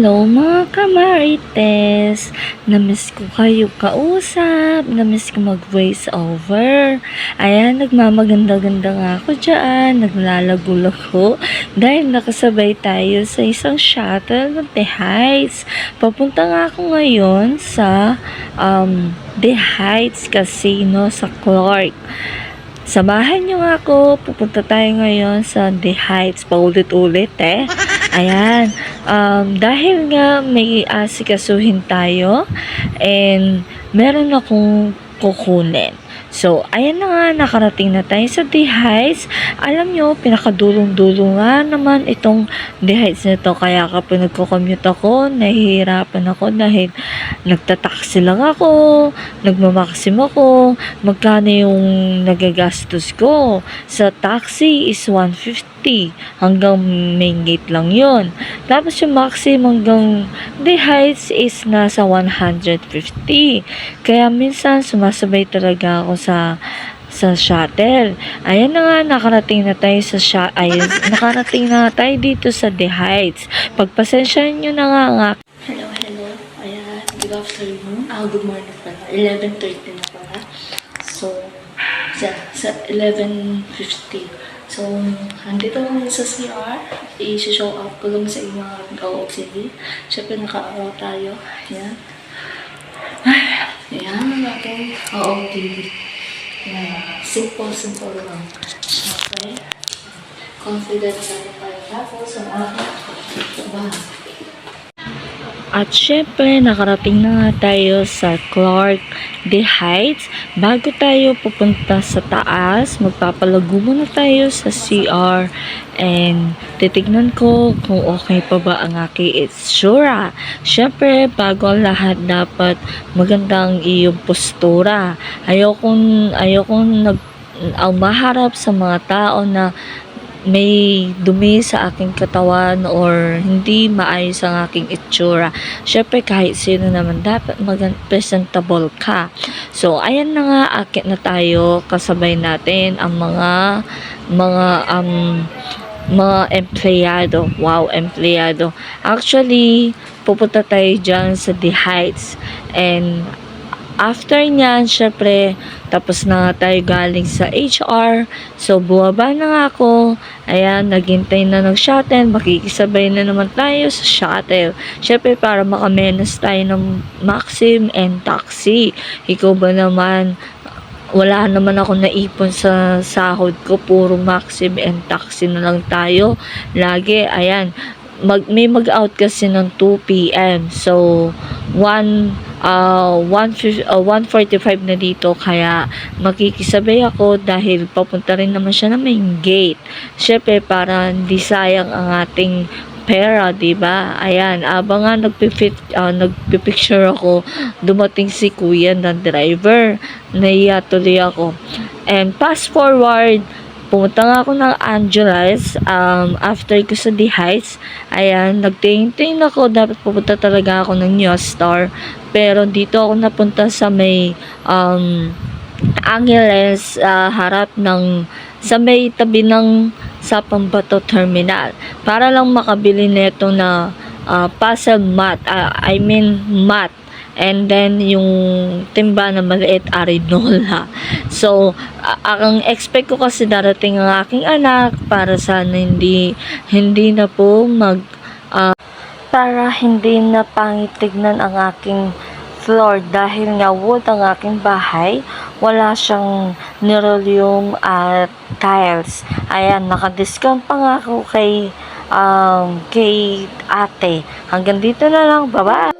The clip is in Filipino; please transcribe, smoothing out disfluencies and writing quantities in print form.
Hello mga kamarites! Namiss ko kayo kausap, namiss ko mag-voice over. Ayan, nagmamaganda-ganda nga ako dyan, naglalago-lago dahil nakasabay tayo sa isang shuttle ng The Heights. Papunta nga ako ngayon sa The Heights Casino sa Clark. Samahan nyo nga ako, pupunta tayo ngayon sa The Heights, paulit-ulit Ayan, dahil nga may asikasuhin tayo and meron akong kukunin. So, ayan na nga, nakarating na tayo sa The Heights. Alam nyo, pinakadulong-dulo nga naman itong The Heights nito. Kaya kapag nagko-commute ako, nahihirapan ako dahil nagtataksi lang ako, nagmamaxim ako. Magkano yung nagagastos ko? Sa taxi is 150 hanggang main gate lang yon. Tapos yung maxim hanggang The Heights is nasa 150. Kaya minsan sumasabay talaga ako sa shuttle. Ayan na nga, nakarating na tayo nakarating na tayo dito sa The Heights. Pagpasensyahan nyo na nga. Hello. Ayan, good afternoon. Good morning pala. 11:30 na pala. So, sa 11:50. So, andito kami sa CR. I-show up ko lang sa inyo ang OOTD. Siyempre, naka-araw tayo. Ayan. Ayan ang ating OOTD. Ayan. Simple lang. Okay. Confident tayo tapos ang aking trabaho. At syempre, nakarating na nga tayo sa Clark The Heights. Bago tayo pupunta sa taas, magpapalago muna tayo sa CR and titignan ko kung okay pa ba ang aking itsura. Syempre, bago ang lahat, dapat magandang iyong postura. Ayokong maharap sa mga tao na may dumi sa aking katawan or hindi maayos ang aking itsura. Syempre, kahit sino naman dapat presentable ka. So, ayan na nga, akit na tayo, kasabay natin ang mga empleyado. Wow, empleyado. Actually, pupunta tayo dyan sa The Heights. And after nyan, syempre, tapos na nga tayo galing sa HR. So, buwaba na nga ako. Ayan, naghintay na ng shuttle. Makikisabay na naman tayo sa shuttle. Syempre, para makamenos tayo ng maxim and taxi. Ikaw ba naman, wala naman ako naipon sa sahod ko. Puro maxim and taxi na lang tayo. Lagi, ayan. May mag-out kasi ng 2 p.m. So, 1:45 na dito, kaya makikisabay ako dahil papunta rin naman siya na main gate. Syempre, para hindi sayang ang ating pera, diba? Ayan, abangan nagpipicture ako, dumating si kuya na driver. Naiya tuloy ako. And fast forward, pumunta nga ako ng Angeles after ko sa The Heights. Ayan, nagtingin ako, dapat pupunta talaga ako ng New Star. Pero dito ako napunta sa may Angeles, harap ng sa may tabi ng Sapambato Terminal. Para lang makabili nito na puzzle mat, mat. And then, yung timba na maliit, arinola. So, ang expect ko kasi darating ang aking anak para sana hindi na po para hindi na pangitignan ang aking floor dahil nga wood ang aking bahay. Wala siyang nirolium at tiles. Ayan, naka-discount pa nga ako kay ate. Hanggang dito na lang. Bye-bye!